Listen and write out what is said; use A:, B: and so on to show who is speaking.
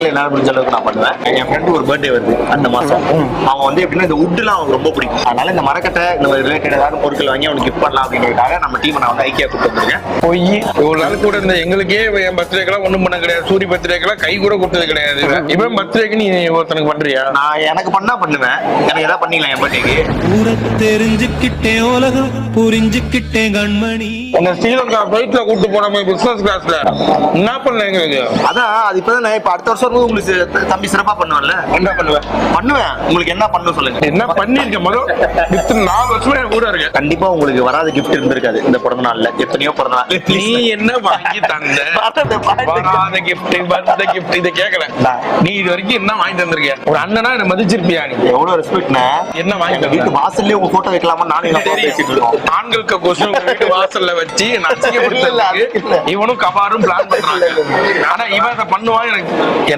A: என்னால முடிஞ்ச அளவுக்கு நான் பண்ணுவேன். என் ஃப்ரெண்டு ஒரு பர்த்டே வருது அந்த மாசம். அவன் வந்து எப்படின்னா இந்த உட்லாம் அவனுக்கு ரொம்ப பிடிக்கும். அதனால இந்த மரக்கட்டை இந்த ரிலேட்டட் ஏதாவது பொருட்கள் வாங்கி அவனுக்கு கிஃப்ட் பண்ணலாம் அப்படின்றதுக்காக நம்ம டீம் நான் வந்து ஐக்கியா கூப்பிட்டு வந்திருக்கேன்.
B: போய் ஒரு நாள் கூட இந்த எங்களுக்கே என் பர்த்டேக்கெல்லாம் ஒண்ணும் பண்ண கிடையாது. சூரிய பர்த்டேக்கெல்லாம் கை கூட கொடுத்தது கிடையாது. இவன் பர்த்டேக்கு நீ ஒருத்தனுக்கு பண்றியா?
A: நான் எனக்கு பண்ணா பண்ணுவேன். எனக்கு ஏதாவது பண்ணிக்கலாம் என் பர்த்டேக்கு.
C: தெரிஞ்சுக்கிட்டேன் உலகம் புரிஞ்சுக்கிட்டேன் கண்மணி.
B: உங்க ஸ்ரீலங்கா ஃபிளைட்ல கூட்டு போன பிசினஸ் கிளாஸ்ல என்ன பண்ணல எங்களுக்கு?
A: அதான் அது இப்பதான் இப்ப அடுத்த வருஷம் உங்களுக்கு தம்பி சிறப்பா பண்ணுவேன்ல.
B: என்ன பண்ணுவேன்?
A: பண்ணுவேன். உங்களுக்கு என்ன பண்ணணும் சொல்லுங்க.
B: என்ன பண்ணிருக்க முதல் 4 வருஷமா என் கூட இருக்கு.
A: கண்டிப்பா உங்களுக்கு வராத கிஃப்ட் இருந்திருக்காது இந்த பிறந்த நாள்ல. எத்தனையோ பிறந்த நாள்
B: நீ என்ன வாங்கி தந்த? வராத கிஃப்ட் வந்த கிஃப்ட் இதை கேட்கல. நீ இது வரைக்கும் என்ன வாங்கி தந்திருக்க? ஒரு அண்ணனா என்ன மதிச்சிருப்பியா? நீ
A: எவ்வளவு ரெஸ்பெக்ட்னா
B: என்ன வாங்கி தந்த?
A: வீட்டு வாசல்லே உங்க போட்டோ வைக்கலாமா? நானும் பேசிட்டு இருக்கோம்.
B: ஆண்களுக்கு கொஸ்டின் வீட்டு வாசல்ல வச்சு நச்சிக்கப்படுத்த இவனும் கபாரும் பிளான் பண்றாங்க. ஆனா இவன் அதை பண்ணுவான். எனக்கு